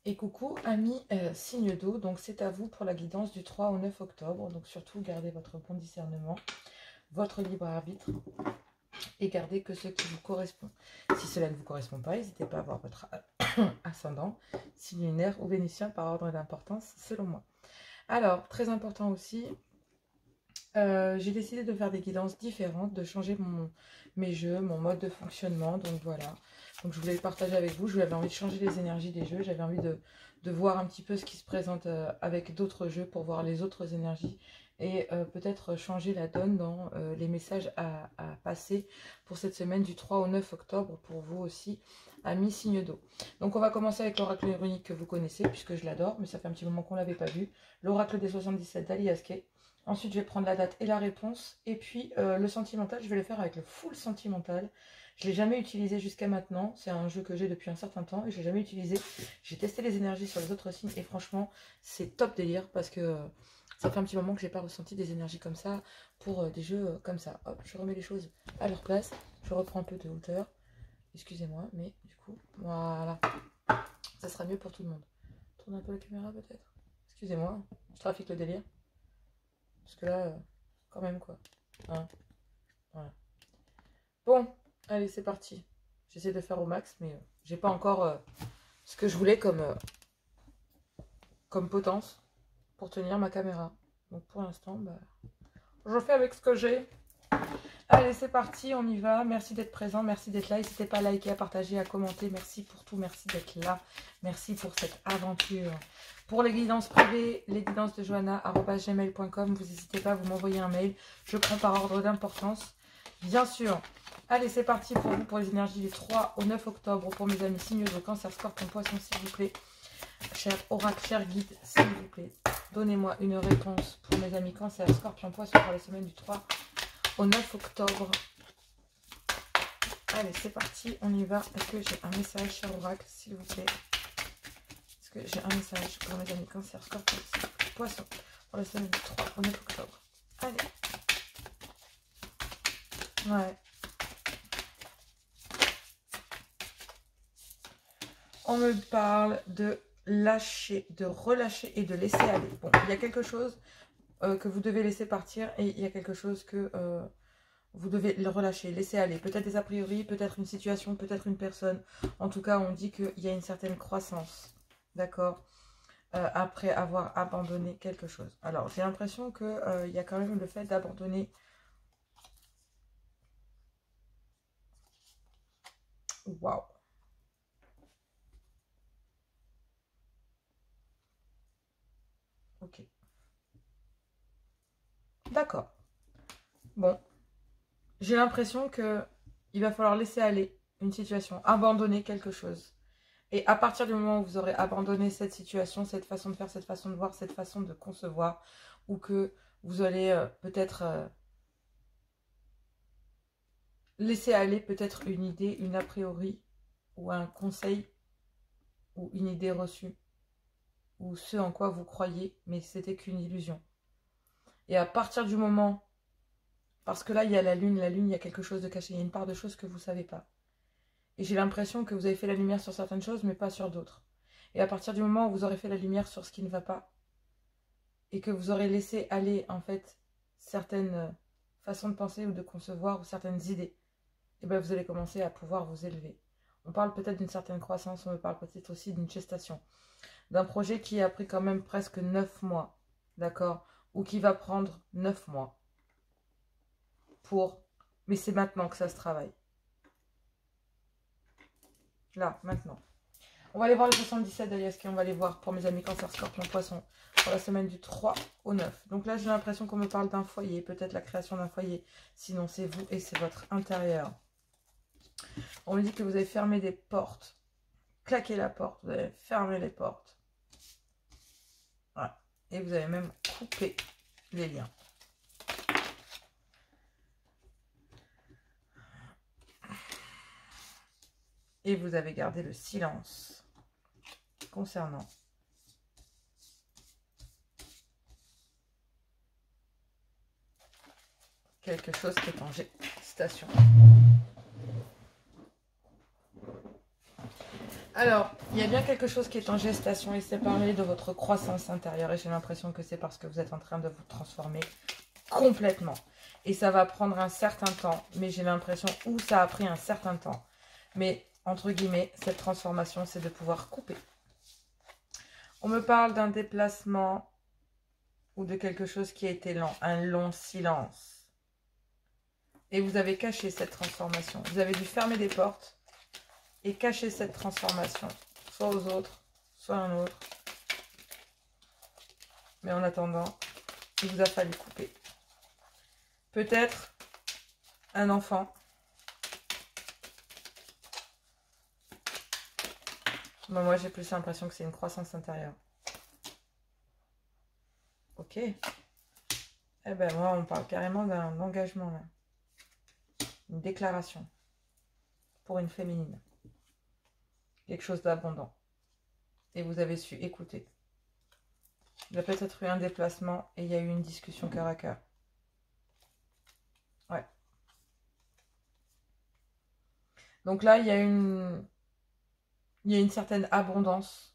Et coucou amis signe d'eau, donc c'est à vous pour la guidance du 3 au 9 octobre. Donc surtout gardez votre bon discernement, votre libre arbitre et gardez que ce qui vous correspond. Si cela ne vous correspond pas, n'hésitez pas à voir votre ascendant, signe lunaire ou vénitien par ordre d'importance selon moi. Alors, très important aussi, j'ai décidé de faire des guidances différentes, de changer mes jeux, mon mode de fonctionnement, donc voilà. Donc je voulais le partager avec vous, j'avais envie de changer les énergies des jeux, j'avais envie de voir un petit peu ce qui se présente avec d'autres jeux pour voir les autres énergies et peut-être changer la donne dans les messages à passer pour cette semaine du 3 au 9 octobre pour vous aussi, amis signe d'eau. Donc on va commencer avec l'oracle runique que vous connaissez puisque je l'adore, mais ça fait un petit moment qu'on ne l'avait pas vu, l'oracle des 77 d'Alias Kay. Ensuite, je vais prendre la date et la réponse. Et puis, le sentimental, je vais le faire avec le full sentimental. Je ne l'ai jamais utilisé jusqu'à maintenant. C'est un jeu que j'ai depuis un certain temps et je ne l'ai jamais utilisé. J'ai testé les énergies sur les autres signes et franchement, c'est top délire parce que ça fait un petit moment que je n'ai pas ressenti des énergies comme ça pour des jeux comme ça. Hop, je remets les choses à leur place. Je reprends un peu de hauteur. Excusez-moi, mais du coup, voilà. Ça sera mieux pour tout le monde. Tourne un peu la caméra peut-être. Excusez-moi, je trafique le délire. Parce que là, quand même quoi. Hein, voilà. Bon, allez, c'est parti. J'essaie de faire au max, mais j'ai pas encore ce que je voulais comme potence pour tenir ma caméra. Donc pour l'instant, bah, je fais avec ce que j'ai. Allez, c'est parti, on y va. Merci d'être présent, merci d'être là. N'hésitez pas à liker, à partager, à commenter. Merci pour tout, merci d'être là. Merci pour cette aventure. Pour les guidances privées, les guidances de johanna@gmail.com, vous n'hésitez pas, vous m'envoyez un mail. Je prends par ordre d'importance, bien sûr. Allez, c'est parti pour vous, pour les énergies du 3 au 9 octobre. Pour mes amis signes de cancer, scorpion, poisson, s'il vous plaît. Cher oracle, cher guide, s'il vous plaît. Donnez-moi une réponse pour mes amis cancer, scorpion, poisson pour la semaine du 3 au 9 octobre. Allez, c'est parti, on y va. Est-ce que j'ai un message, cher oracle, s'il vous plaît? Est-ce que j'ai un message pour mes amis cancer, scorpion, poisson pour la semaine du 3 au 9 octobre? Allez. Ouais. On me parle de lâcher, de relâcher et de laisser aller. Bon, il y a quelque chose que vous devez laisser partir et il y a quelque chose que vous devez le relâcher, laisser aller. Peut-être des a priori, peut-être une situation, peut-être une personne. En tout cas, on dit qu'il y a une certaine croissance. D'accord, après avoir abandonné quelque chose. Alors, j'ai l'impression qu'il y a quand même le fait d'abandonner. Waouh. Ok. D'accord. Bon. J'ai l'impression que il va falloir laisser aller une situation, abandonner quelque chose. Et à partir du moment où vous aurez abandonné cette situation, cette façon de faire, cette façon de voir, cette façon de concevoir, ou que vous allez peut-être laisser aller peut-être une idée, une a priori, ou un conseil, ou une idée reçue, ou ce en quoi vous croyez, mais c'était qu'une illusion. Et à partir du moment, parce que là il y a la lune, il y a quelque chose de caché, il y a une part de choses que vous ne savez pas. Et j'ai l'impression que vous avez fait la lumière sur certaines choses, mais pas sur d'autres. Et à partir du moment où vous aurez fait la lumière sur ce qui ne va pas, et que vous aurez laissé aller, en fait, certaines façons de penser ou de concevoir, ou certaines idées, et bien vous allez commencer à pouvoir vous élever. On parle peut-être d'une certaine croissance, on me parle peut-être aussi d'une gestation. D'un projet qui a pris quand même presque 9 mois, d'accord? Ou qui va prendre 9 mois. Mais c'est maintenant que ça se travaille. Là, maintenant. On va aller voir les 77 d'Alias Kay, on va aller voir pour mes amis cancer, scorpion, poisson, pour la semaine du 3 au 9. Donc là, j'ai l'impression qu'on me parle d'un foyer, peut-être la création d'un foyer. Sinon, c'est vous et c'est votre intérieur. On me dit que vous avez fermé des portes, claqué la porte, vous avez fermé les portes. Voilà. Et vous avez même coupé les liens. Et vous avez gardé le silence concernant quelque chose qui est en gestation. Alors, il y a bien quelque chose qui est en gestation et c'est parler de votre croissance intérieure. Et j'ai l'impression que c'est parce que vous êtes en train de vous transformer complètement. Et ça va prendre un certain temps, mais j'ai l'impression, ou ça a pris un certain temps. Mais, entre guillemets, cette transformation, c'est de pouvoir couper. On me parle d'un déplacement ou de quelque chose qui a été lent, un long silence. Et vous avez caché cette transformation. Vous avez dû fermer des portes et cacher cette transformation, soit aux autres, soit à un autre. Mais en attendant, il vous a fallu couper. Peut-être un enfant. Bon, moi, j'ai plus l'impression que c'est une croissance intérieure. Ok. Eh ben, moi, on parle carrément d'un engagement, là. Une déclaration. Pour une féminine. Quelque chose d'abondant. Et vous avez su écouter. Il y a peut-être eu un déplacement et il y a eu une discussion cœur à cœur. Ouais. Donc là, il y a une certaine abondance.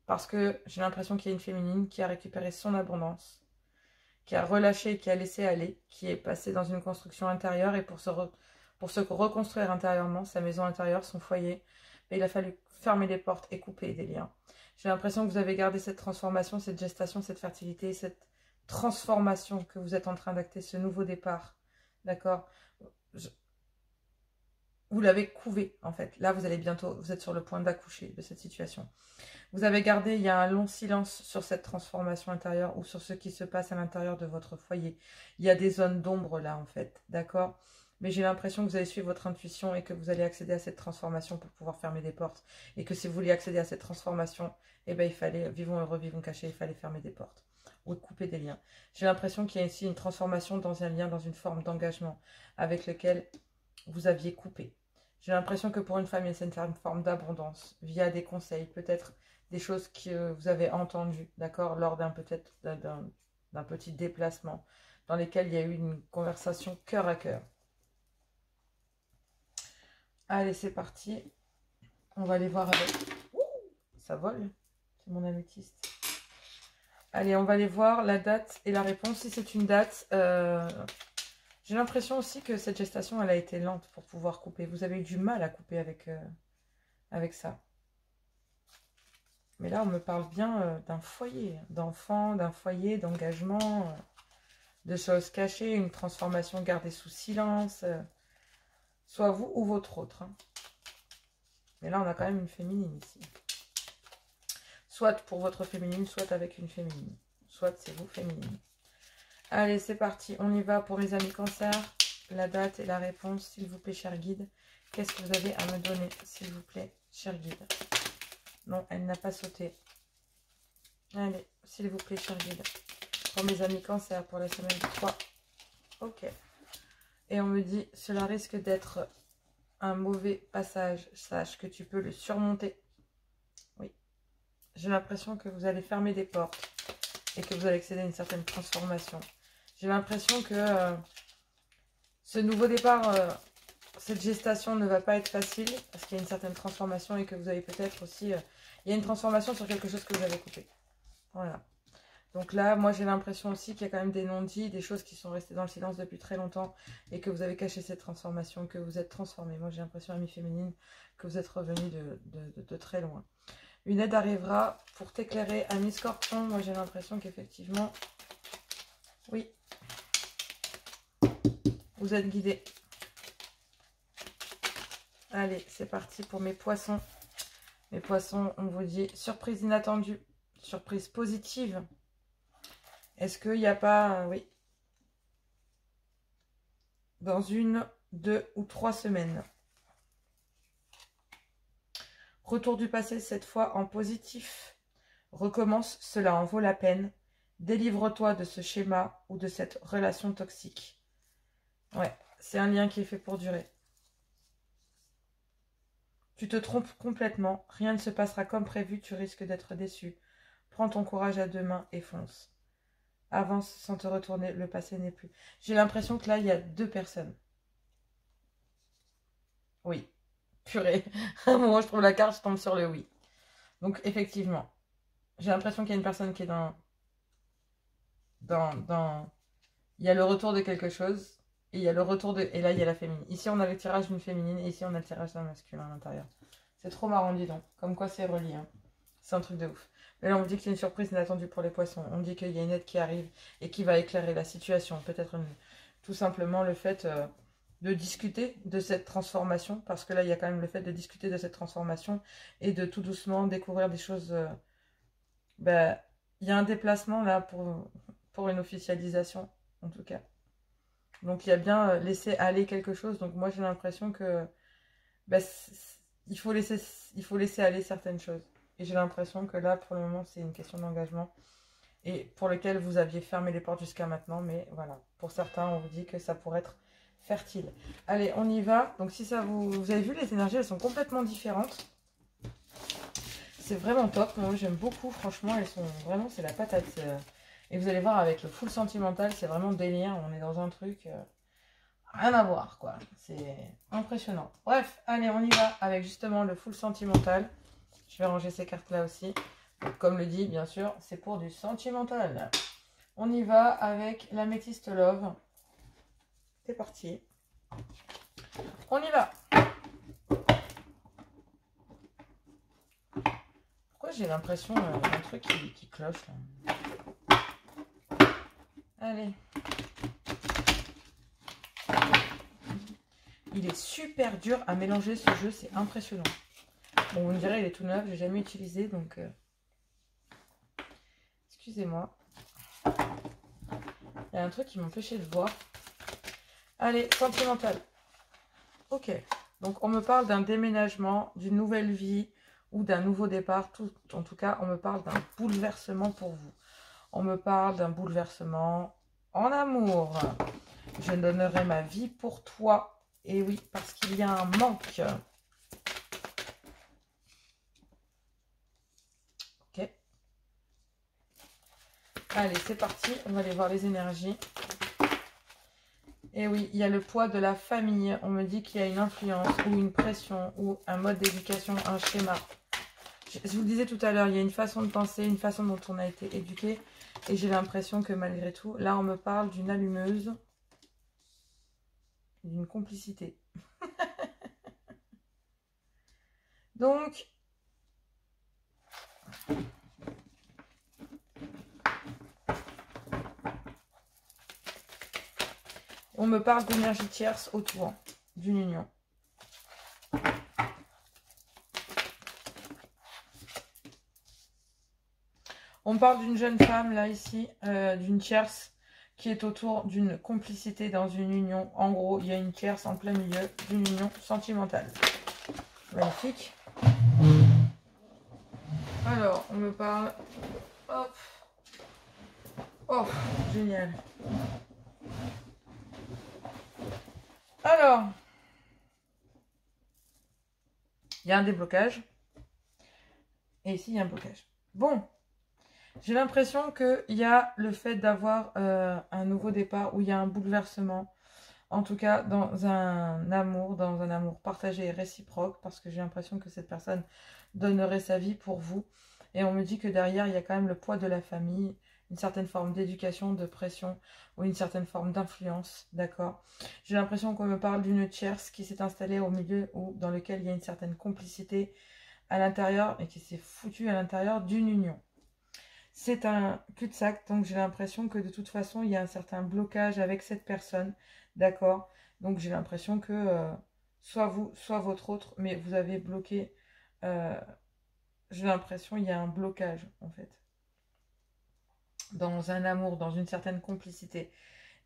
Parce que j'ai l'impression qu'il y a une féminine qui a récupéré son abondance. Qui a relâché, qui a laissé aller. Qui est passée dans une construction intérieure. Et pour se reconstruire intérieurement, sa maison intérieure, son foyer, il a fallu fermer les portes et couper des liens. J'ai l'impression que vous avez gardé cette transformation, cette gestation, cette fertilité, cette transformation que vous êtes en train d'acter, ce nouveau départ. D'accord? Vous l'avez couvé, en fait. Là, vous êtes sur le point d'accoucher de cette situation. Vous avez gardé, il y a un long silence sur cette transformation intérieure ou sur ce qui se passe à l'intérieur de votre foyer. Il y a des zones d'ombre là, en fait. D'accord? Mais j'ai l'impression que vous allez suivre votre intuition et que vous allez accéder à cette transformation pour pouvoir fermer des portes. Et que si vous vouliez accéder à cette transformation, eh ben, il fallait, vivons heureux, vivons cachés, il fallait fermer des portes ou couper des liens. J'ai l'impression qu'il y a ici une transformation dans un lien, dans une forme d'engagement avec lequel vous aviez coupé. J'ai l'impression que pour une femme, il y a une forme d'abondance via des conseils, peut-être des choses que vous avez entendues, d'accord, lors d'un petit déplacement dans lesquels il y a eu une conversation cœur à cœur. Allez, c'est parti. On va aller voir avec... Ouh, ça vole. C'est mon améthyste. Allez, on va aller voir la date et la réponse. Si c'est une date, j'ai l'impression aussi que cette gestation, elle a été lente pour pouvoir couper. Vous avez eu du mal à couper avec ça. Mais là, on me parle bien d'un foyer, d'enfants, d'un foyer, d'engagement, de choses cachées, une transformation gardée sous silence. Soit vous ou votre autre. Hein. Mais là, on a quand même une féminine ici. Soit pour votre féminine, soit avec une féminine. Soit c'est vous féminine. Allez, c'est parti. On y va pour mes amis cancer. La date et la réponse, s'il vous plaît, cher guide. Qu'est-ce que vous avez à me donner, s'il vous plaît, cher guide? Non, elle n'a pas sauté. Allez, s'il vous plaît, cher guide. Pour mes amis cancer, pour la semaine du 3. Ok. Et on me dit, cela risque d'être un mauvais passage. Sache que tu peux le surmonter. Oui. J'ai l'impression que vous allez fermer des portes et que vous allez accéder à une certaine transformation. J'ai l'impression que ce nouveau départ, cette gestation ne va pas être facile parce qu'il y a une certaine transformation et que vous avez peut-être aussi... il y a une transformation sur quelque chose que vous avez coupé. Voilà. Donc là, moi j'ai l'impression aussi qu'il y a quand même des non-dits, des choses qui sont restées dans le silence depuis très longtemps et que vous avez caché cette transformation, que vous êtes transformé. Moi j'ai l'impression, amie féminine, que vous êtes revenu de très loin. Une aide arrivera pour t'éclairer, ami Scorpion. Moi j'ai l'impression qu'effectivement, oui, vous êtes guidé. Allez, c'est parti pour mes poissons. Mes poissons, on vous dit surprise inattendue, surprise positive. Est-ce qu'il n'y a pas, oui, dans 1, 2 ou 3 semaines. Retour du passé, cette fois en positif. Recommence, cela en vaut la peine. Délivre-toi de ce schéma ou de cette relation toxique. Ouais, c'est un lien qui est fait pour durer. Tu te trompes complètement, rien ne se passera comme prévu, tu risques d'être déçu. Prends ton courage à deux mains et fonce. Avance sans te retourner, le passé n'est plus. J'ai l'impression que là, il y a 2 personnes. Oui. Purée. À un moment, je trouve la carte, je tombe sur le oui. Donc, effectivement, j'ai l'impression qu'il y a une personne qui est dans... Il y a le retour de quelque chose, et il y a le retour de... Et là, il y a la féminine. Ici, on a le tirage d'une féminine, et ici, on a le tirage d'un masculin à l'intérieur. C'est trop marrant, dis donc. Comme quoi, c'est relié. Hein. C'est un truc de ouf. Mais là, on me dit qu'il y a une surprise inattendue pour les poissons. On me dit qu'il y a une aide qui arrive, et qui va éclairer la situation. Peut-être tout simplement le fait... de discuter de cette transformation, parce que là, il y a quand même le fait de discuter de cette transformation et de tout doucement découvrir des choses. Ben, il y a un déplacement là pour une officialisation, en tout cas. Donc, il y a bien laissé aller quelque chose. Donc, moi, j'ai l'impression que ben, il faut laisser aller certaines choses. Et j'ai l'impression que là, pour le moment, c'est une question d'engagement et pour lequel vous aviez fermé les portes jusqu'à maintenant. Mais voilà, pour certains, on vous dit que ça pourrait être fertile. Allez, on y va. Donc, si ça vous avez vu, les énergies, elles sont complètement différentes. C'est vraiment top. Moi, j'aime beaucoup. Franchement, elles sont vraiment, c'est la patate. Et vous allez voir, avec le full sentimental, c'est vraiment délire. On est dans un truc rien à voir, quoi. C'est impressionnant. Bref, allez, on y va avec justement le full sentimental. Je vais ranger ces cartes-là aussi. Donc, comme le dit, bien sûr, c'est pour du sentimental. On y va avec l'améthyste love. C'est parti. On y va. Pourquoi j'ai l'impression d'un truc qui cloche là. Allez. Il est super dur à mélanger ce jeu, c'est impressionnant. Bon, vous me direz, il est tout neuf, j'ai jamais utilisé, donc... Excusez-moi. Il y a un truc qui m'empêchait de voir. Allez, sentimental. Ok. Donc, on me parle d'un déménagement, d'une nouvelle vie ou d'un nouveau départ. En tout cas, on me parle d'un bouleversement pour vous. On me parle d'un bouleversement en amour. Je donnerai ma vie pour toi. Et oui, parce qu'il y a un manque. Ok. Allez, c'est parti. On va aller voir les énergies. Et oui, il y a le poids de la famille. On me dit qu'il y a une influence ou une pression ou un mode d'éducation, un schéma. Je vous le disais tout à l'heure, il y a une façon de penser, une façon dont on a été éduqué. Et j'ai l'impression que malgré tout, là, on me parle d'une allumeuse, d'une complicité. Donc, on me parle d'énergie tierce autour d'une union. On parle d'une jeune femme, là, ici, d'une tierce qui est autour d'une complicité dans une union. En gros, il y a une tierce en plein milieu d'une union sentimentale. Magnifique. Alors, on me parle... Hop. Oh, génial. Alors, il y a un déblocage. Et ici, il y a un blocage. Bon, j'ai l'impression qu'il y a le fait d'avoir un nouveau départ, où il y a un bouleversement. En tout cas, dans un amour partagé et réciproque, parce que j'ai l'impression que cette personne donnerait sa vie pour vous. Et on me dit que derrière, il y a quand même le poids de la famille, une certaine forme d'éducation, de pression, ou une certaine forme d'influence, d'accord? J'ai l'impression qu'on me parle d'une tierce qui s'est installée au milieu, ou dans lequel il y a une certaine complicité à l'intérieur, et qui s'est foutue à l'intérieur d'une union. C'est un cul-de-sac, donc j'ai l'impression que de toute façon, il y a un certain blocage avec cette personne, d'accord? Donc j'ai l'impression que soit vous, soit votre autre, mais vous avez bloqué, j'ai l'impression qu'il y a un blocage, en fait, dans un amour, dans une certaine complicité.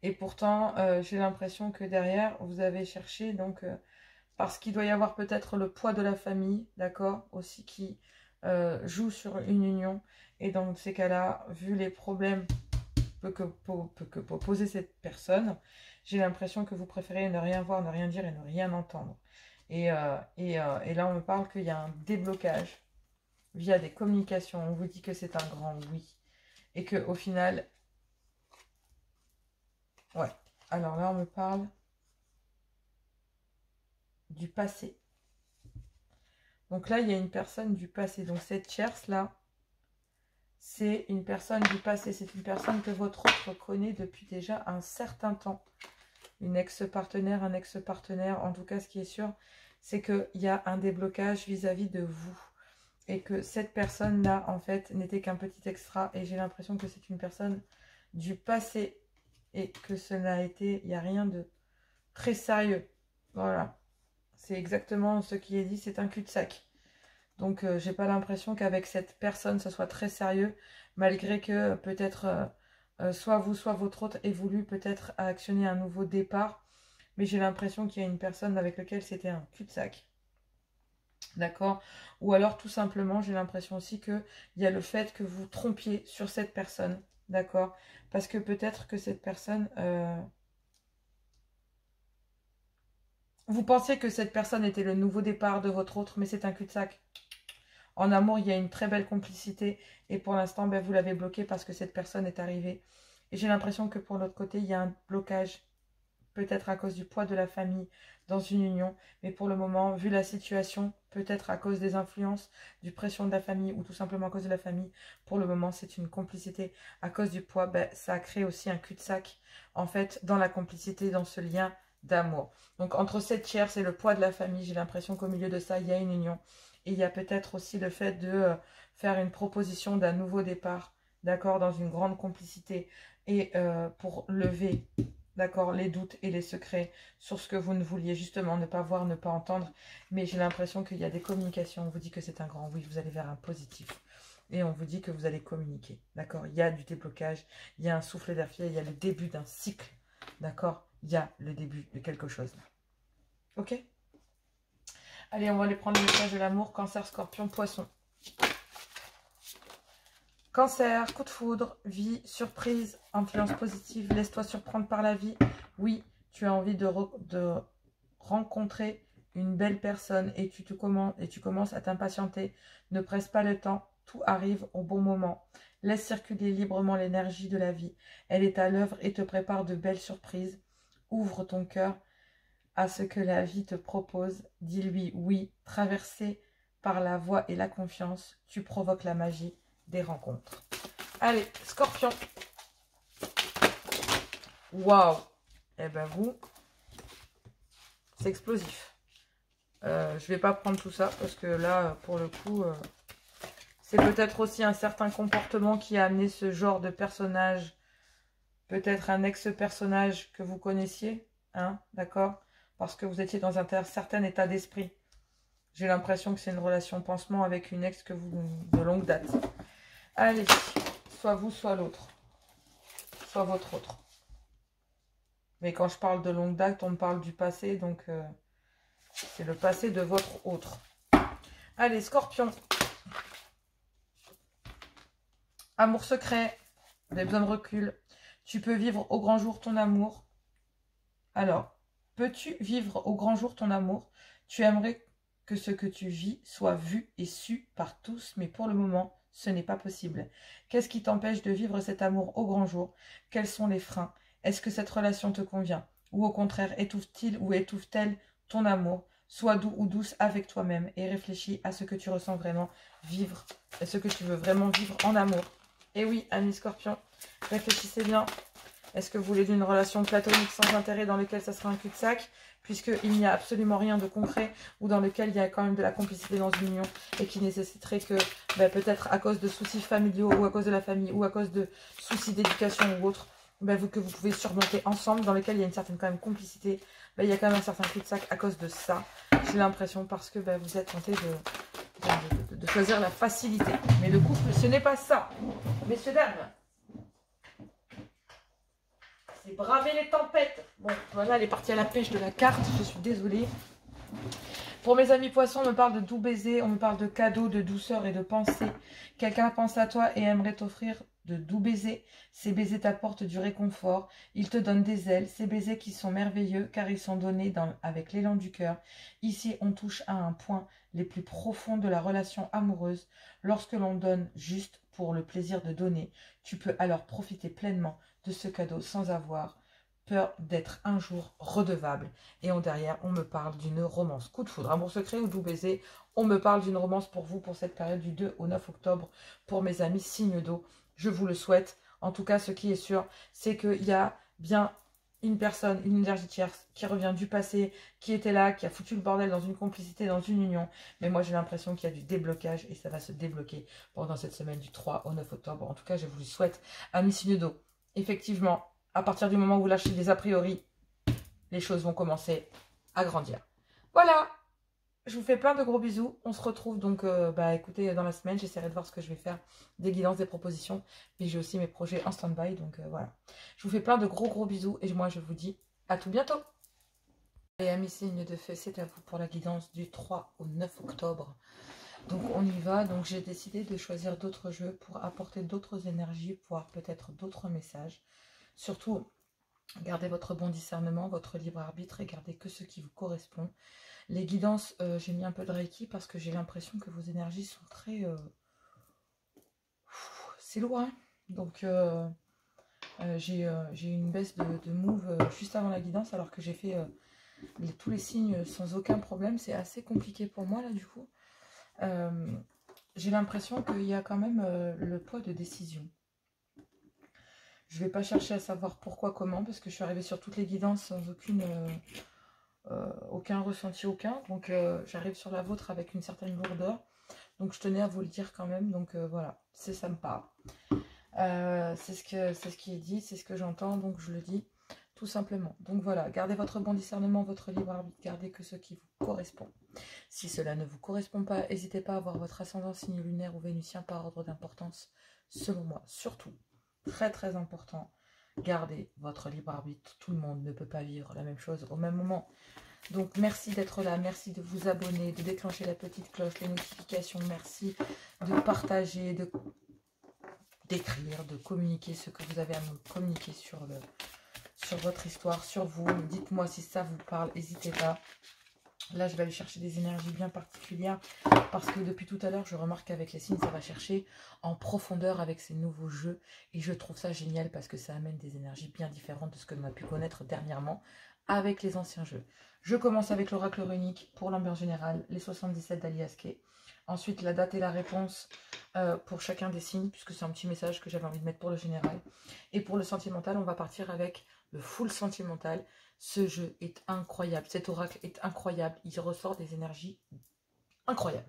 Et pourtant, j'ai l'impression que derrière, vous avez cherché, donc, parce qu'il doit y avoir peut-être le poids de la famille, d'accord, aussi qui joue sur une union. Et dans ces cas-là, vu les problèmes que peut poser cette personne, j'ai l'impression que vous préférez ne rien voir, ne rien dire et ne rien entendre. Et là, on me parle qu'il y a un déblocage via des communications. On vous dit que c'est un grand oui. Et qu'au final... Ouais. Alors là, on me parle du passé. Donc là, il y a une personne du passé. Donc cette tierce là, c'est une personne du passé. C'est une personne que votre autre connaît depuis déjà un certain temps. Une ex-partenaire, un ex-partenaire. En tout cas, ce qui est sûr, c'est qu'il y a un déblocage vis-à-vis de vous. Et que cette personne-là, en fait, n'était qu'un petit extra. Et j'ai l'impression que c'est une personne du passé. Et que cela a été, il n'y a rien de très sérieux. Voilà. C'est exactement ce qui est dit, c'est un cul-de-sac. Donc, j'ai pas l'impression qu'avec cette personne, ce soit très sérieux. Malgré que peut-être, soit vous, soit votre autre ait voulu peut-être actionner un nouveau départ. Mais j'ai l'impression qu'il y a une personne avec laquelle c'était un cul-de-sac. D'accord? Ou alors tout simplement, j'ai l'impression aussi qu'il y a le fait que vous trompiez sur cette personne. D'accord? Parce que peut-être que cette personne... vous pensiez que cette personne était le nouveau départ de votre autre, mais c'est un cul-de-sac. En amour, il y a une très belle complicité. Et pour l'instant, ben, vous l'avez bloqué parce que cette personne est arrivée. Et j'ai l'impression que pour l'autre côté, il y a un blocage. Peut-être à cause du poids de la famille dans une union. Mais pour le moment, vu la situation, peut-être à cause des influences, du pression de la famille ou tout simplement à cause de la famille, pour le moment, c'est une complicité. À cause du poids, ben, ça a créé aussi un cul-de-sac, en fait, dans la complicité, dans ce lien d'amour. Donc, entre cette tierce et le poids de la famille, j'ai l'impression qu'au milieu de ça, il y a une union. Et il y a peut-être aussi le fait de faire une proposition d'un nouveau départ, d'accord, dans une grande complicité. Et pour lever... d'accord, les doutes et les secrets sur ce que vous ne vouliez justement ne pas voir, ne pas entendre. Mais j'ai l'impression qu'il y a des communications. On vous dit que c'est un grand oui, vous allez vers un positif. Et on vous dit que vous allez communiquer. D'accord, il y a du déblocage, il y a un souffle d'air frais, il y a le début d'un cycle. D'accord, il y a le début de quelque chose. Ok? Allez, on va aller prendre le message de l'amour. Cancer, Scorpion, Poisson. Cancer, coup de foudre, vie, surprise, influence positive, laisse-toi surprendre par la vie. Oui, tu as envie de rencontrer une belle personne et tu commences à t'impatienter. Ne presse pas le temps, tout arrive au bon moment. Laisse circuler librement l'énergie de la vie. Elle est à l'œuvre et te prépare de belles surprises. Ouvre ton cœur à ce que la vie te propose. Dis-lui oui, traversé par la voix et la confiance, tu provoques la magie des rencontres. Allez, Scorpion. Waouh. Eh ben vous, c'est explosif. Je vais pas prendre tout ça parce que là, pour le coup, c'est peut-être aussi un certain comportement qui a amené ce genre de personnage. Peut-être un ex-personnage que vous connaissiez, hein, d'accord? Parce que vous étiez dans un certain état d'esprit. J'ai l'impression que c'est une relation pansement avec une ex que vous de longue date. Allez, soit vous, soit l'autre. Soit votre autre. Mais quand je parle de longue date, on me parle du passé, donc c'est le passé de votre autre. Allez, Scorpion. Amour secret. Vous avez besoin de recul. Tu peux vivre au grand jour ton amour. Alors, peux-tu vivre au grand jour ton amour? Tu aimerais que ce que tu vis soit vu et su par tous, mais pour le moment, ce n'est pas possible. Qu'est-ce qui t'empêche de vivre cet amour au grand jour? Quels sont les freins? Est-ce que cette relation te convient? Ou au contraire, étouffe-t-il ou étouffe-t-elle ton amour? Sois doux ou douce avec toi-même et réfléchis à ce que tu ressens vraiment vivre, à ce que tu veux vraiment vivre en amour. Et oui, amis Scorpion, réfléchissez bien. Est-ce que vous voulez d'une relation platonique sans intérêt dans laquelle ça sera un cul-de-sac, puisqu'il n'y a absolument rien de concret, ou dans lequel il y a quand même de la complicité dans une union, et qui nécessiterait que, peut-être à cause de soucis familiaux, ou à cause de la famille, ou à cause de soucis d'éducation ou autre, que vous pouvez surmonter ensemble, dans lequel il y a une certaine quand même complicité, il y a quand même un certain cul-de-sac à cause de ça. J'ai l'impression parce que vous êtes tenté de choisir la facilité. Mais le couple, ce n'est pas ça, messieurs, dames. C'est braver les tempêtes. Bon, voilà, elle est partie à la pêche de la carte. Je suis désolée. Pour mes amis poissons, on me parle de doux baisers, on me parle de cadeaux, de douceur et de pensée. Quelqu'un pense à toi et aimerait t'offrir de doux baisers. Ces baisers t'apportent du réconfort. Ils te donnent des ailes. Ces baisers qui sont merveilleux car ils sont donnés avec l'élan du cœur. Ici, on touche à un point les plus profonds de la relation amoureuse. Lorsque l'on donne juste pour le plaisir de donner, tu peux alors profiter pleinement de ce cadeau sans avoir peur d'être un jour redevable. Et derrière, on me parle d'une romance. Coup de foudre, amour secret ou doux baiser. On me parle d'une romance pour vous, pour cette période du 2 au 9 octobre, pour mes amis signes d'eau. Je vous le souhaite. En tout cas, ce qui est sûr, c'est qu'il y a bien une personne, une énergie tierce qui revient du passé, qui était là, qui a foutu le bordel dans une complicité, dans une union. Mais moi, j'ai l'impression qu'il y a du déblocage et ça va se débloquer pendant cette semaine du 3 au 9 octobre. En tout cas, je vous le souhaite, amis signes d'eau. Effectivement, à partir du moment où vous lâchez les a priori, les choses vont commencer à grandir. Voilà, je vous fais plein de gros bisous. On se retrouve donc, écoutez, dans la semaine. J'essaierai de voir ce que je vais faire, des guidances, des propositions. Mais j'ai aussi mes projets en stand-by, donc voilà. Je vous fais plein de gros bisous et moi, je vous dis à tout bientôt. Et amis signes de feu, c'est à vous pour la guidance du 3 au 9 octobre. Donc on y va. Donc j'ai décidé de choisir d'autres jeux pour apporter d'autres énergies, voire peut-être d'autres messages. Surtout, gardez votre bon discernement, votre libre arbitre et gardez que ce qui vous correspond. Les guidances, j'ai mis un peu de Reiki parce que j'ai l'impression que vos énergies sont très... c'est lourd, hein. Donc j'ai eu une baisse de move juste avant la guidance alors que j'ai fait tous les signes sans aucun problème. C'est assez compliqué pour moi là du coup. J'ai l'impression qu'il y a quand même le poids de décision. Je ne vais pas chercher à savoir pourquoi, comment, parce que je suis arrivée sur toutes les guidances sans aucun ressenti, aucun. Donc j'arrive sur la vôtre avec une certaine lourdeur. Donc je tenais à vous le dire quand même. Donc voilà, ça me parle. C'est ce qui est dit, c'est ce que j'entends, donc je le dis tout simplement. Donc voilà, gardez votre bon discernement, votre libre arbitre, gardez que ce qui vous correspond. Si cela ne vous correspond pas, n'hésitez pas à voir votre ascendant signe lunaire ou vénusien par ordre d'importance, selon moi. Surtout, très important, gardez votre libre arbitre. Tout le monde ne peut pas vivre la même chose au même moment. Donc merci d'être là, merci de vous abonner, de déclencher la petite cloche, les notifications, merci de partager, d'écrire, de communiquer ce que vous avez à me communiquer sur votre histoire, sur vous. Dites-moi si ça vous parle, n'hésitez pas. Là, je vais aller chercher des énergies bien particulières parce que depuis tout à l'heure, je remarque qu'avec les signes, ça va chercher en profondeur avec ces nouveaux jeux. Et je trouve ça génial parce que ça amène des énergies bien différentes de ce que l'on a pu connaître dernièrement avec les anciens jeux. Je commence avec l'oracle runique pour l'ambiance générale, les 77 d'Alias Kay. Ensuite, la date et la réponse pour chacun des signes, puisque c'est un petit message que j'avais envie de mettre pour le général. Et pour le sentimental, on va partir avec le full sentimental. Ce jeu est incroyable, cet oracle est incroyable, il ressort des énergies incroyables.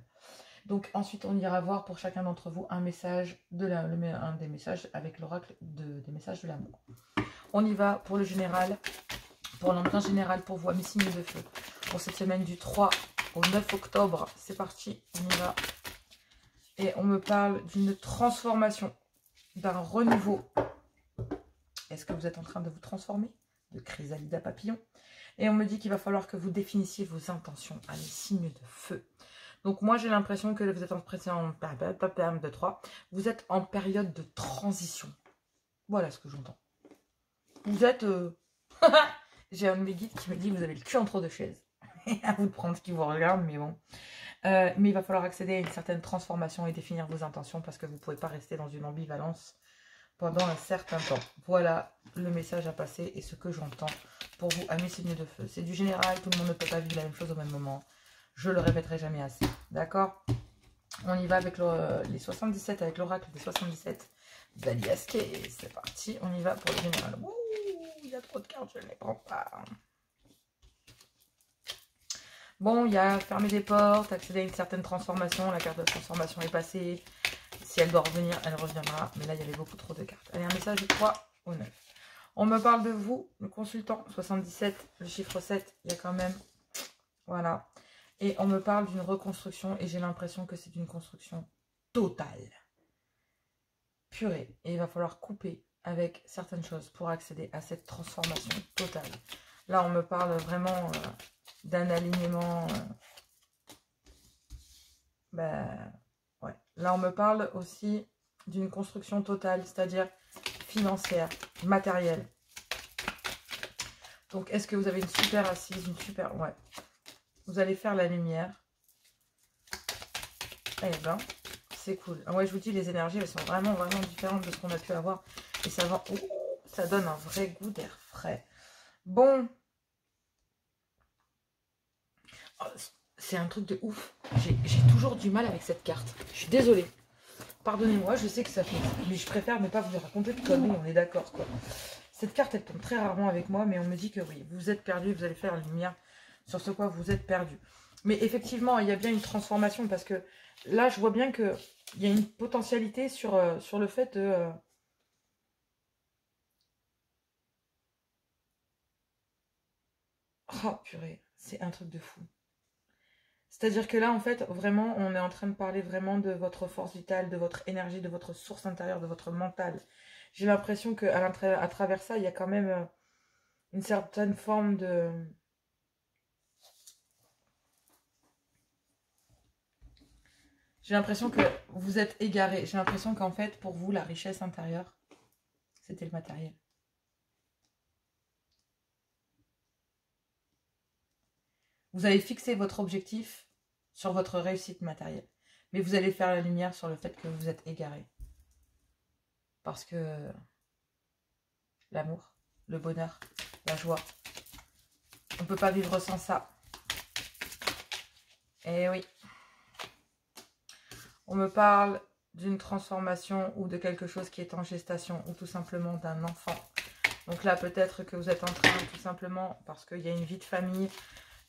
Donc ensuite, on ira voir pour chacun d'entre vous un message, un des messages avec l'oracle des messages de l'amour. On y va pour le général, pour l'ambiance générale pour vous, mes signes de feu. Pour cette semaine du 3 au 9 octobre, c'est parti, on y va. Et on me parle d'une transformation, d'un renouveau. Est-ce que vous êtes en train de vous transformer? De chrysalide papillon. Et on me dit qu'il va falloir que vous définissiez vos intentions à les signes de feu. Donc moi j'ai l'impression que vous êtes vous êtes en période de transition. Voilà ce que j'entends. Vous êtes... J'ai un de mes guides qui me dit que vous avez le cul entre deux chaises. À vous de prendre ce qui vous regarde, mais bon. Mais il va falloir accéder à une certaine transformation et définir vos intentions parce que vous ne pouvez pas rester dans une ambivalence pendant un certain temps. Voilà le message à passer et ce que j'entends pour vous, amis signes de feu. C'est du général, tout le monde ne peut pas vivre la même chose au même moment. Je le répéterai jamais assez. D'accord? On y va avec les 77, avec l'oracle des 77 d'Alias Kay. C'est parti, on y va pour le général. Ouh, il y a trop de cartes, je ne les prends pas. Bon, il y a fermer des portes, accéder à une certaine transformation. La carte de transformation est passée. Si elle doit revenir, elle reviendra. Mais là, il y avait beaucoup trop de cartes. Allez, un message du 3 au 9. On me parle de vous, le consultant. 77, le chiffre 7, il y a quand même... Voilà. Et on me parle d'une reconstruction. Et j'ai l'impression que c'est une construction totale. Purée. Et il va falloir couper avec certaines choses pour accéder à cette transformation totale. Là, on me parle vraiment d'un alignement... ouais. Là, on me parle aussi d'une construction totale, c'est-à-dire financière, matérielle. Donc, est-ce que vous avez une super assise, une super... Ouais. Vous allez faire la lumière. Eh ben, c'est cool. Ouais, je vous dis, les énergies, elles sont vraiment différentes de ce qu'on a pu avoir. Et ça, ça donne un vrai goût d'air frais. Bon. Oh, c'est un truc de ouf. J'ai toujours du mal avec cette carte. Je suis désolée. Pardonnez-moi, je sais que ça fait... Mais je préfère ne pas vous raconter de conneries, on est d'accord, quoi. Cette carte, elle tombe très rarement avec moi, mais on me dit que oui, vous êtes perdu, vous allez faire la lumière sur ce quoi vous êtes perdu. Mais effectivement, il y a bien une transformation, parce que là, je vois bien qu'il y a une potentialité sur le fait de... Oh, purée, c'est un truc de fou. C'est-à-dire que là, en fait, vraiment, on est en train de parler vraiment de votre force vitale, de votre énergie, de votre source intérieure, de votre mental. J'ai l'impression qu'à travers ça, il y a quand même une certaine forme de... J'ai l'impression que vous êtes égaré. J'ai l'impression qu'en fait, pour vous, la richesse intérieure, c'était le matériel. Vous avez fixé votre objectif sur votre réussite matérielle. Mais vous allez faire la lumière sur le fait que vous êtes égaré. Parce que l'amour, le bonheur, la joie, on ne peut pas vivre sans ça. Eh oui. On me parle d'une transformation ou de quelque chose qui est en gestation ou tout simplement d'un enfant. Donc là, peut-être que vous êtes en train, tout simplement, parce qu'il y a une vie de famille,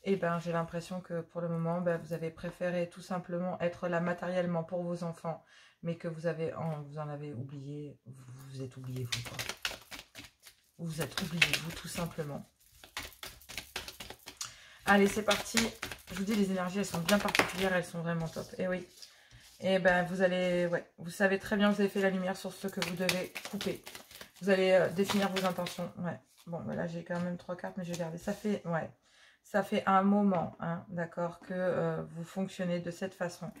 et ben j'ai l'impression que pour le moment, ben, vous avez préféré tout simplement être là matériellement pour vos enfants, mais que vous en avez oublié, vous vous êtes oublié vous, quoi. Vous vous êtes oublié vous, tout simplement. Allez, c'est parti. Je vous dis, les énergies, elles sont bien particulières, elles sont vraiment top. Et oui. Et ben vous allez, ouais, vous savez très bien que vous avez fait la lumière sur ce que vous devez couper. Vous allez définir vos intentions. Ouais. Bon, ben là j'ai quand même 3 cartes, mais je vais garder. Ça fait, ouais, ça fait un moment, hein, d'accord, que vous fonctionnez de cette façon,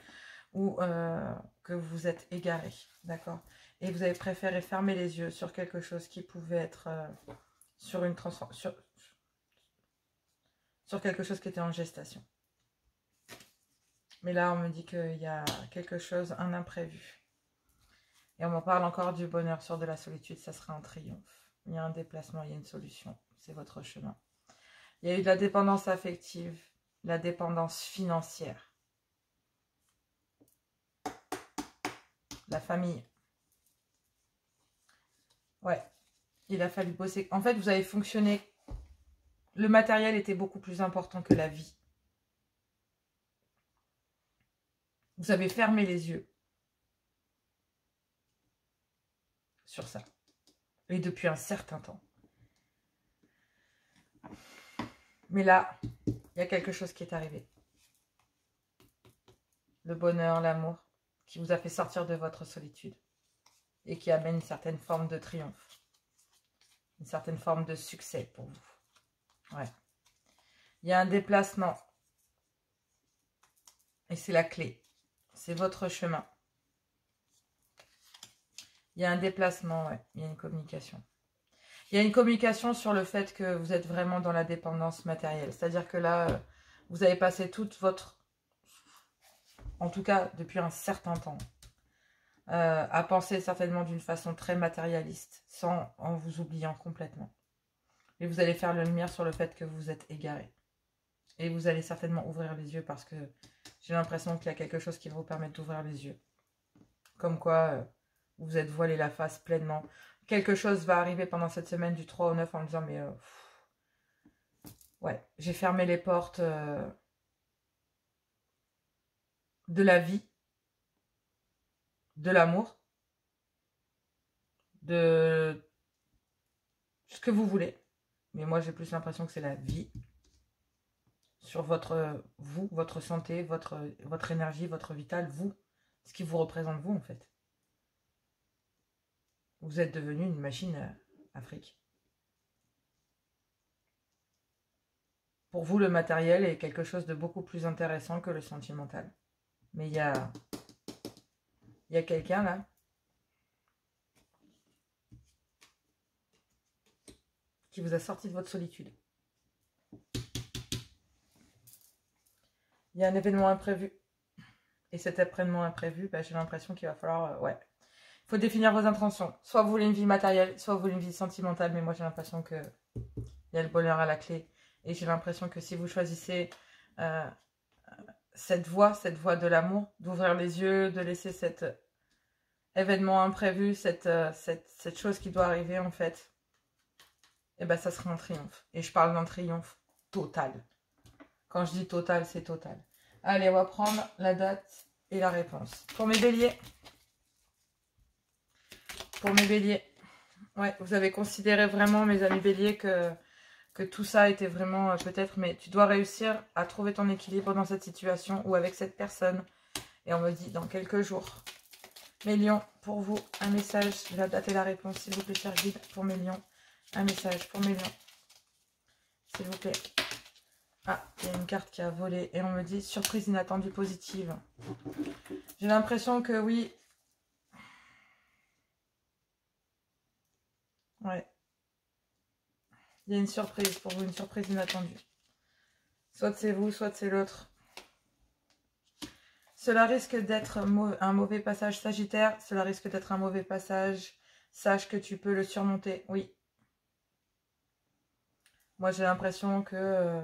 ou que vous êtes égaré, d'accord. Et vous avez préféré fermer les yeux sur quelque chose qui pouvait être sur une transformation, sur quelque chose qui était en gestation. Mais là, on me dit qu'il y a quelque chose, un imprévu. Et on m'en parle encore du bonheur sur de la solitude, ça sera un triomphe. Il y a un déplacement, il y a une solution. C'est votre chemin. Il y a eu de la dépendance affective, la dépendance financière. La famille. Ouais, il a fallu bosser. En fait, vous avez fonctionné. Le matériel était beaucoup plus important que la vie. Vous avez fermé les yeux sur ça. Et depuis un certain temps. Mais là, il y a quelque chose qui est arrivé. Le bonheur, l'amour, qui vous a fait sortir de votre solitude. Et qui amène une certaine forme de triomphe. Une certaine forme de succès pour vous. Ouais. Il y a un déplacement. Et c'est la clé. C'est votre chemin. Il y a un déplacement, ouais. Il y a une communication. Il y a une communication sur le fait que vous êtes vraiment dans la dépendance matérielle. C'est-à-dire que là, vous avez passé toute votre... En tout cas, depuis un certain temps. À penser certainement d'une façon très matérialiste. En vous oubliant complètement. Et vous allez faire la lumière sur le fait que vous êtes égaré. Et vous allez certainement ouvrir les yeux parce que j'ai l'impression qu'il y a quelque chose qui va vous permettre d'ouvrir les yeux. Comme quoi, vous êtes voilé la face pleinement. Quelque chose va arriver pendant cette semaine du 3 au 9 en me disant, mais ouais, j'ai fermé les portes de la vie, de l'amour, de ce que vous voulez. Mais moi, j'ai plus l'impression que c'est la vie. Sur vous, votre santé, votre énergie, votre vital, vous. Ce qui vous représente vous, en fait. Vous êtes devenu une machine Afrique. Pour vous, le matériel est quelque chose de beaucoup plus intéressant que le sentimental. Mais il y a quelqu'un là qui vous a sorti de votre solitude. Il y a un événement imprévu. Et cet événement imprévu, bah, j'ai l'impression qu'il va falloir... ouais. Il faut définir vos intentions. Soit vous voulez une vie matérielle, soit vous voulez une vie sentimentale. Mais moi, j'ai l'impression que Il y a le bonheur à la clé. Et j'ai l'impression que si vous choisissez cette voie de l'amour, d'ouvrir les yeux, de laisser cet événement imprévu, cette chose qui doit arriver en fait, et ben ça sera un triomphe. Et je parle d'un triomphe total. Quand je dis total, c'est total. Allez, on va prendre la date et la réponse. Pour mes béliers. Pour mes béliers. Ouais, vous avez considéré vraiment, mes amis béliers, que tout ça était vraiment peut-être... Mais tu dois réussir à trouver ton équilibre dans cette situation ou avec cette personne. Et on me dit dans quelques jours. Mes lions, pour vous, un message, la date et la réponse, s'il vous plaît, cher guide, pour mes lions. Un message pour mes lions. S'il vous plaît. Ah, il y a une carte qui a volé et on me dit surprise inattendue positive. J'ai l'impression que oui. Ouais. Il y a une surprise pour vous, une surprise inattendue. Soit c'est vous, soit c'est l'autre. Cela risque d'être un mauvais passage Sagittaire. Cela risque d'être un mauvais passage. Sache que tu peux le surmonter. Oui. Moi, j'ai l'impression que...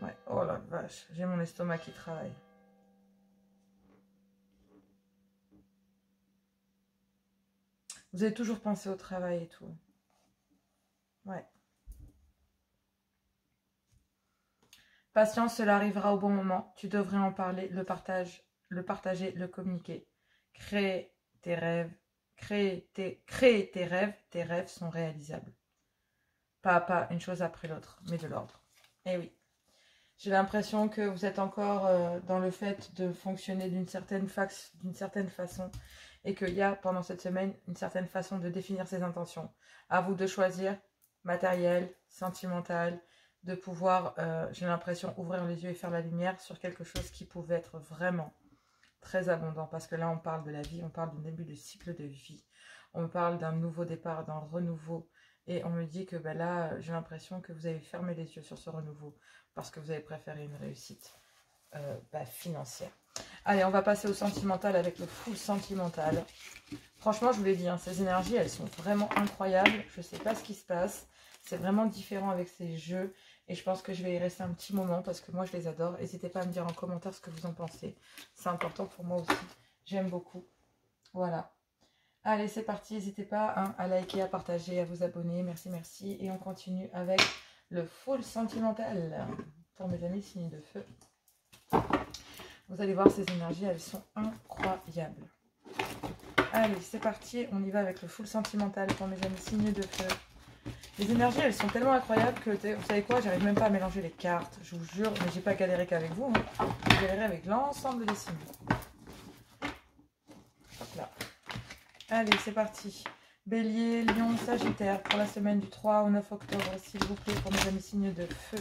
Ouais. Oh la vache. J'ai mon estomac qui travaille. Vous avez toujours pensé au travail et tout. Ouais. Patience, cela arrivera au bon moment. Tu devrais en parler, le partager, le communiquer. Créer tes rêves. Créer tes rêves. Tes rêves sont réalisables. Pas à pas, une chose après l'autre, mais de l'ordre. Eh oui. J'ai l'impression que vous êtes encore dans le fait de fonctionner d'une certaine façon et qu'il y a pendant cette semaine une certaine façon de définir ses intentions. À vous de choisir, matériel, sentimental, de pouvoir, j'ai l'impression, ouvrir les yeux et faire la lumière sur quelque chose qui pouvait être vraiment très abondant. Parce que là, on parle de la vie, on parle d'un début de cycle de vie, on parle d'un nouveau départ, d'un renouveau. Et on me dit que ben là, j'ai l'impression que vous avez fermé les yeux sur ce renouveau parce que vous avez préféré une réussite financière. Allez, on va passer au sentimental avec le full sentimental. Franchement, je vous l'ai dit, hein, ces énergies, elles sont vraiment incroyables. Je ne sais pas ce qui se passe. C'est vraiment différent avec ces jeux. Et je pense que je vais y rester un petit moment parce que moi, je les adore. N'hésitez pas à me dire en commentaire ce que vous en pensez. C'est important pour moi aussi. J'aime beaucoup. Voilà. Allez, c'est parti. N'hésitez pas à liker, à partager, à vous abonner. Merci, merci. Et on continue avec le full sentimental pour mes amis signes de feu. Vous allez voir, ces énergies, elles sont incroyables. Allez, c'est parti. On y va avec le full sentimental pour mes amis signes de feu. Les énergies, elles sont tellement incroyables que, vous savez quoi, j'arrive même pas à mélanger les cartes. Je vous jure, mais j'ai pas galéré qu'avec vous. Hein. J'ai galéré avec l'ensemble des signes. Hop là. Allez, c'est parti. Bélier, Lion, Sagittaire pour la semaine du 3 au 9 octobre, s'il vous plaît, pour mes amis signes de feu.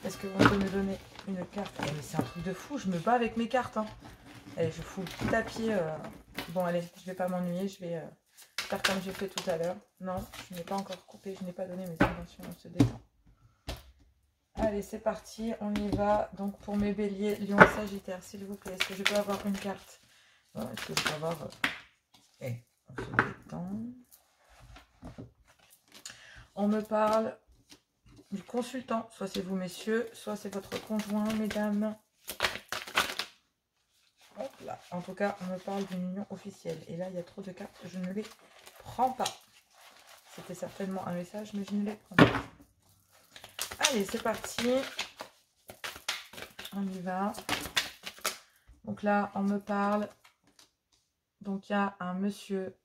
Est-ce que vous pouvez me donner une carte? Mais c'est un truc de fou, je me bats avec mes cartes. Hein. Allez, je fous le petit à pied. Bon, allez, je vais pas m'ennuyer, je vais faire comme j'ai fait tout à l'heure. Non, je n'ai pas encore coupé, je n'ai pas donné mes intentions, on se détend. Allez, c'est parti, on y va. Donc, pour mes béliers, Lion, Sagittaire, s'il vous plaît, est-ce que je peux avoir une carte? Bon, est-ce que je peux avoir... on se détend. On me parle du consultant. Soit c'est vous, messieurs, soit c'est votre conjoint, mesdames. Hop là. En tout cas, on me parle d'une union officielle. Et là, il y a trop de cartes, je ne les prends pas. C'était certainement un message, mais je ne les prends pas. Allez, c'est parti. On y va. Donc là, on me parle. Donc, il y a un monsieur.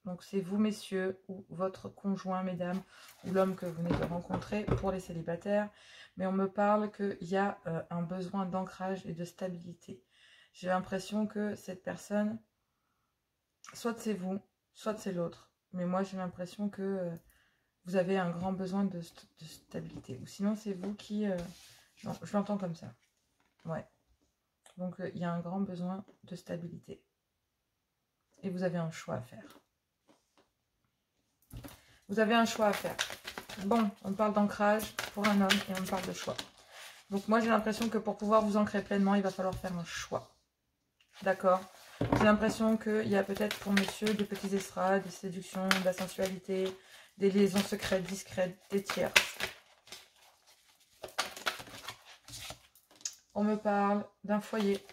Donc, c'est vous, messieurs, ou votre conjoint, mesdames, ou l'homme que vous venez de rencontrer pour les célibataires. Mais on me parle qu'il y a un besoin d'ancrage et de stabilité. J'ai l'impression que cette personne, soit c'est vous, soit c'est l'autre. Mais moi, j'ai l'impression que vous avez un grand besoin de stabilité. Ou sinon, c'est vous qui... non, je l'entends comme ça. Ouais. Donc, il y a un grand besoin de stabilité. Et vous avez un choix à faire. Vous avez un choix à faire. Bon, on parle d'ancrage pour un homme et on parle de choix. Donc moi, j'ai l'impression que pour pouvoir vous ancrer pleinement, il va falloir faire un choix. D'accord? J'ai l'impression qu'il y a peut-être pour monsieur des petits extras, des séductions, de la sensualité, des liaisons secrètes, discrètes, des tierces. On me parle d'un foyer.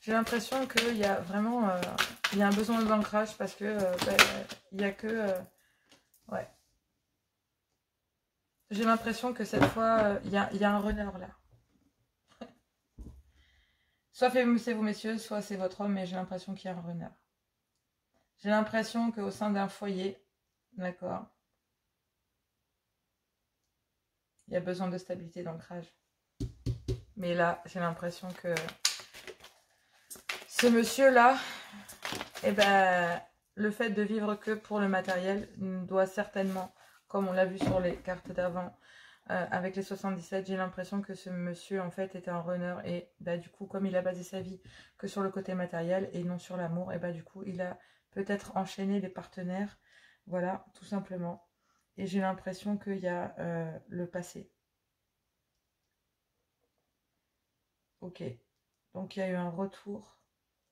J'ai l'impression qu'il y a vraiment il y a un besoin d'ancrage parce que il n'y a que... ouais. J'ai l'impression que cette fois, il y a un renard là. Soit c'est vous, messieurs, soit c'est votre homme, mais j'ai l'impression qu'il y a un renard. J'ai l'impression qu'au sein d'un foyer, d'accord, il y a besoin de stabilité, d'ancrage. Mais là, j'ai l'impression que ce monsieur-là, eh ben, le fait de vivre que pour le matériel doit certainement, comme on l'a vu sur les cartes d'avant, avec les 77, j'ai l'impression que ce monsieur, en fait, était un runner. Et bah, du coup, comme il a basé sa vie que sur le côté matériel et non sur l'amour, et bah, du coup, il a peut-être enchaîné les partenaires. Voilà, tout simplement. Et j'ai l'impression qu'il y a le passé. Ok. Donc, il y a eu un retour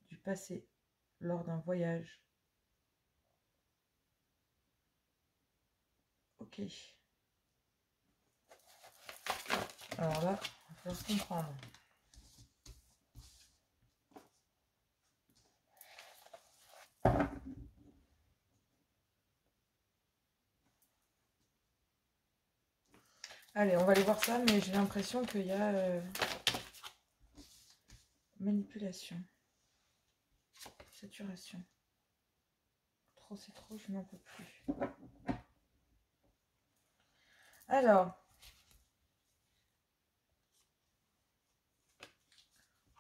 du passé lors d'un voyage. Ok. Alors là, il va falloir comprendre. Allez, on va aller voir ça, mais j'ai l'impression qu'il y a manipulation, saturation. Trop, c'est trop, je n'en peux plus. Alors,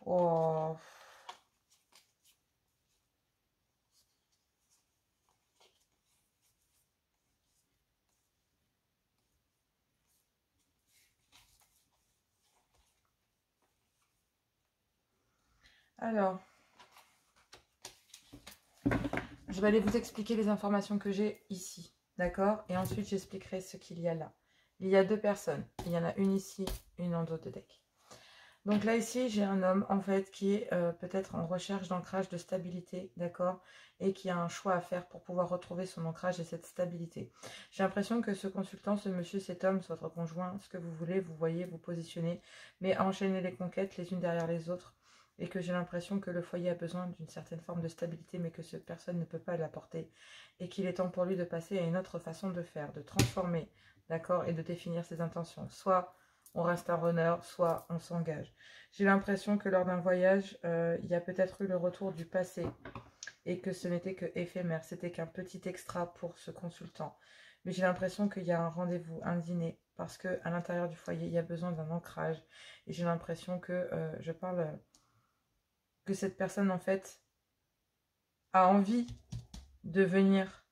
oh. Alors, je vais aller vous expliquer les informations que j'ai ici, d'accord? Et ensuite, j'expliquerai ce qu'il y a là. Il y a deux personnes. Il y en a une ici, une en dos de deck. Donc là, ici, j'ai un homme, en fait, qui est peut-être en recherche d'ancrage, de stabilité, d'accord? Et qui a un choix à faire pour pouvoir retrouver son ancrage et cette stabilité. J'ai l'impression que ce consultant, ce monsieur, cet homme, votre conjoint, ce que vous voulez, vous voyez, vous positionnez, mais à enchaîner les conquêtes les unes derrière les autres. Et que j'ai l'impression que le foyer a besoin d'une certaine forme de stabilité, mais que cette personne ne peut pas l'apporter. Et qu'il est temps pour lui de passer à une autre façon de faire, de transformer, d'accord? Et de définir ses intentions. Soit on reste un runner, soit on s'engage. J'ai l'impression que lors d'un voyage, il y a peut-être eu le retour du passé et que ce n'était que éphémère, c'était qu'un petit extra pour ce consultant. Mais j'ai l'impression qu'il y a un rendez-vous, un dîner, parce qu'à l'intérieur du foyer, il y a besoin d'un ancrage. Et j'ai l'impression que je parle que cette personne, en fait, a envie de venir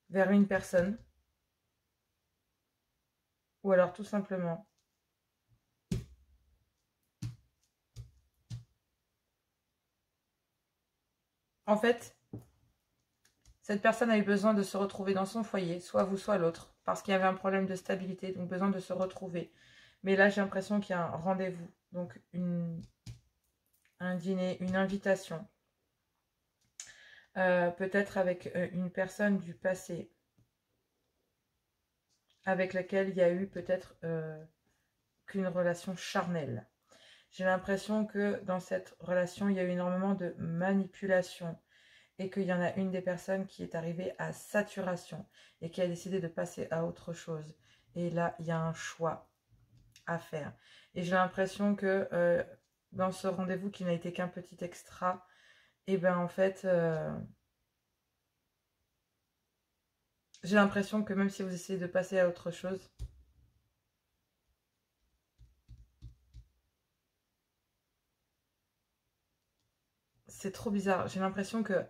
vers une personne, ou alors tout simplement en fait, cette personne a eu besoin de se retrouver dans son foyer, soit vous, soit l'autre, parce qu'il y avait un problème de stabilité, donc besoin de se retrouver. Mais là, j'ai l'impression qu'il y a un rendez-vous, donc un dîner, une invitation. Peut-être avec une personne du passé, avec laquelle il y a eu peut-être qu'une relation charnelle. J'ai l'impression que dans cette relation, il y a eu énormément de manipulation. Et qu'il y en a une des personnes qui est arrivée à saturation et qui a décidé de passer à autre chose. Et là, il y a un choix à faire. Et j'ai l'impression que dans ce rendez-vous qui n'a été qu'un petit extra, et ben en fait, j'ai l'impression que même si vous essayez de passer à autre chose, c'est trop bizarre. J'ai l'impression que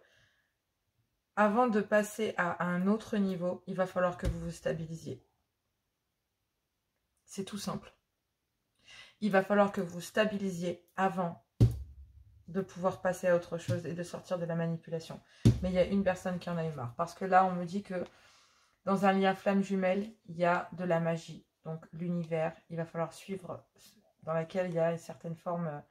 avant de passer à un autre niveau, il va falloir que vous vous stabilisiez. C'est tout simple. Il va falloir que vous stabilisiez avant de pouvoir passer à autre chose et de sortir de la manipulation. Mais il y a une personne qui en a eu marre. Parce que là, on me dit que dans un lien flamme jumelle, il y a de la magie. Donc l'univers, il va falloir suivre, dans laquelle il y a une certaine forme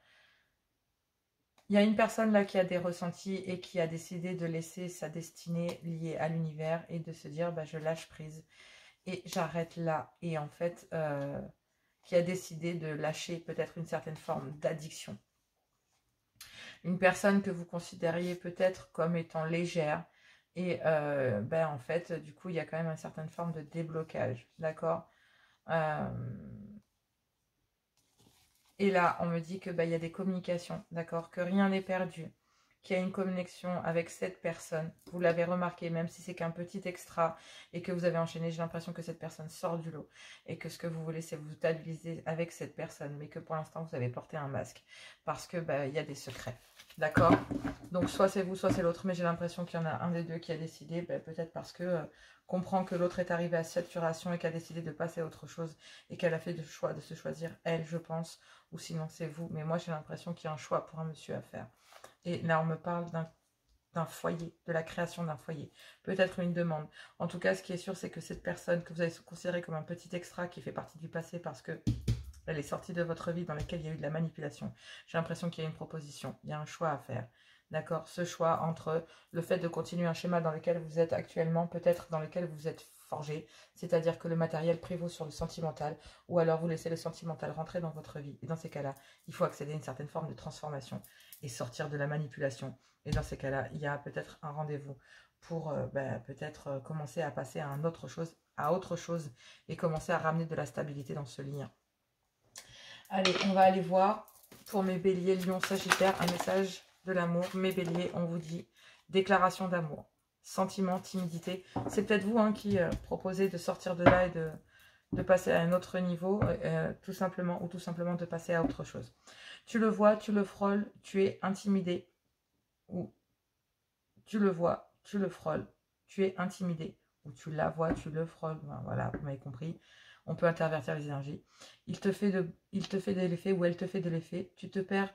Il y a une personne là qui a des ressentis et qui a décidé de laisser sa destinée liée à l'univers et de se dire bah, je lâche prise et j'arrête là. Et en fait, qui a décidé de lâcher peut-être une certaine forme d'addiction. Une personne que vous considériez peut-être comme étant légère. Et ben, en fait, du coup, il y a quand même une certaine forme de déblocage. D'accord. Et là, on me dit que bah, y a des communications, d'accord, que rien n'est perdu, qu'il y a une connexion avec cette personne. Vous l'avez remarqué, même si c'est qu'un petit extra et que vous avez enchaîné, j'ai l'impression que cette personne sort du lot et que ce que vous voulez, c'est vous stabiliser avec cette personne, mais que pour l'instant, vous avez porté un masque parce que bah, y a des secrets, d'accord. Donc, soit c'est vous, soit c'est l'autre, mais j'ai l'impression qu'il y en a un des deux qui a décidé, bah, peut-être parce que comprend que l'autre est arrivé à saturation et qu'elle a décidé de passer à autre chose et qu'elle a fait le choix de se choisir, elle, je pense, ou sinon c'est vous. Mais moi, j'ai l'impression qu'il y a un choix pour un monsieur à faire. Et là, on me parle d'un foyer, de la création d'un foyer. Peut-être une demande. En tout cas, ce qui est sûr, c'est que cette personne que vous avez considérée comme un petit extra qui fait partie du passé parce que elle est sortie de votre vie dans laquelle il y a eu de la manipulation. J'ai l'impression qu'il y a une proposition, il y a un choix à faire. D'accord? Ce choix entre le fait de continuer un schéma dans lequel vous êtes actuellement, peut-être dans lequel vous êtes forgé, c'est-à-dire que le matériel prévaut sur le sentimental, ou alors vous laissez le sentimental rentrer dans votre vie. Et dans ces cas-là, il faut accéder à une certaine forme de transformation et sortir de la manipulation. Et dans ces cas-là, il y a peut-être un rendez-vous pour peut-être commencer à passer à autre chose et commencer à ramener de la stabilité dans ce lien. Allez, on va aller voir pour mes béliers, lion, sagittaire, un message de l'amour. Mes béliers, on vous dit déclaration d'amour, sentiment, timidité. C'est peut-être vous qui proposez de sortir de là et de passer à un autre niveau, tout simplement, ou tout simplement de passer à autre chose. Tu le vois, tu le frôles, tu es intimidé, ou tu le vois, tu le frôles, tu es intimidé, ou tu la vois, tu le frôles, voilà, vous m'avez compris. On peut intervertir les énergies. Il te fait de l'effet ou elle te fait de l'effet. Tu te perds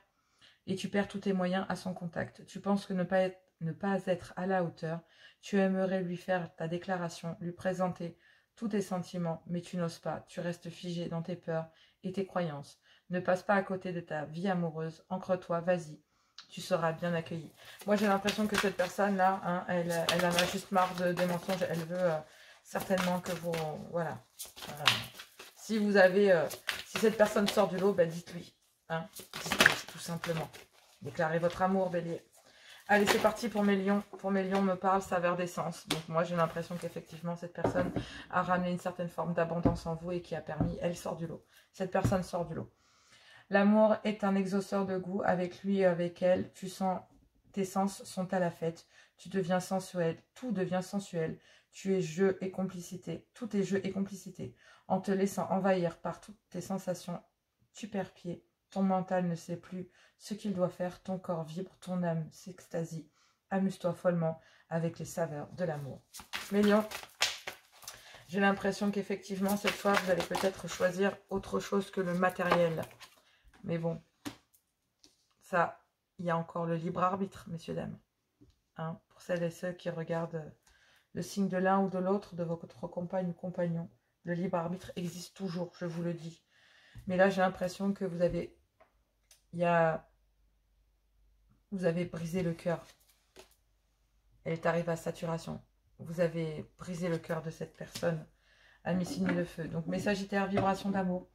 et tu perds tous tes moyens à son contact. Tu penses que ne pas être à la hauteur. Tu aimerais lui faire ta déclaration, lui présenter tous tes sentiments, mais tu n'oses pas. Tu restes figé dans tes peurs et tes croyances. Ne passe pas à côté de ta vie amoureuse. Ancre-toi, vas-y. Tu seras bien accueilli. Moi, j'ai l'impression que cette personne-là, elle en a juste marre des mensonges. Elle veut certainement que vous... Voilà. Si vous avez... si cette personne sort du lot, dites-lui. Dites-lui, tout simplement. Déclarez votre amour, bélier. Allez, c'est parti pour mes lions. Pour mes lions, me parle, s'avère d'essence. Donc moi, j'ai l'impression qu'effectivement, cette personne a ramené une certaine forme d'abondance en vous et qui a permis... Elle sort du lot. Cette personne sort du lot. L'amour est un exauceur de goût. Avec lui et avec elle, tu sens... Tes sens sont à la fête. Tu deviens sensuel. Tout devient sensuel. Tu es jeu et complicité. Tout est jeu et complicité. En te laissant envahir par toutes tes sensations, tu perds pied. Ton mental ne sait plus ce qu'il doit faire. Ton corps vibre. Ton âme s'extasie. Amuse-toi follement avec les saveurs de l'amour. Mes lions, j'ai l'impression qu'effectivement, cette fois, vous allez peut-être choisir autre chose que le matériel. Mais bon, ça, il y a encore le libre arbitre, messieurs, dames. Pour celles et ceux qui regardent le signe de l'un ou de l'autre, de votre compagne ou compagnon, le libre arbitre existe toujours, je vous le dis. Mais là, j'ai l'impression que vous avez brisé le cœur. Elle est arrivée à saturation. Vous avez brisé le cœur de cette personne. Ami signe de feu. Donc, mes sagittaires, vibration d'amour.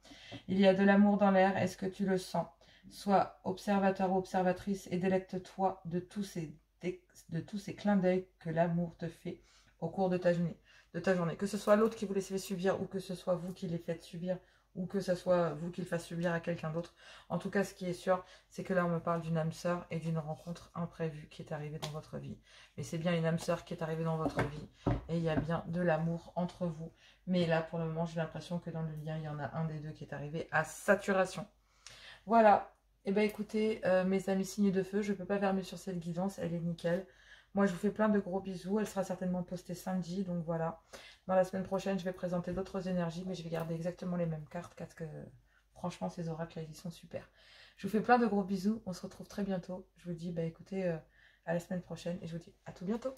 Il y a de l'amour dans l'air. Est-ce que tu le sens? Sois observateur ou observatrice et délecte-toi de tous ces clins d'œil que l'amour te fait au cours de ta journée. Que ce soit l'autre qui vous laisse subir ou que ce soit vous qui les faites subir ou que ce soit vous qui le fasse subir à quelqu'un d'autre. En tout cas, ce qui est sûr, c'est que là, on me parle d'une âme sœur et d'une rencontre imprévue qui est arrivée dans votre vie. Mais c'est bien une âme sœur qui est arrivée dans votre vie et il y a bien de l'amour entre vous. Mais là, pour le moment, j'ai l'impression que dans le lien, il y en a un des deux qui est arrivé à saturation. Voilà. Eh bien, écoutez, mes amis signes de feu, je ne peux pas faire mieux sur cette guidance, elle est nickel. Moi, je vous fais plein de gros bisous. Elle sera certainement postée samedi, donc voilà. Dans la semaine prochaine, je vais présenter d'autres énergies, mais je vais garder exactement les mêmes cartes, parce que franchement, ces oracles, là, ils sont super. Je vous fais plein de gros bisous. On se retrouve très bientôt. Je vous dis, écoutez, à la semaine prochaine, et je vous dis à tout bientôt.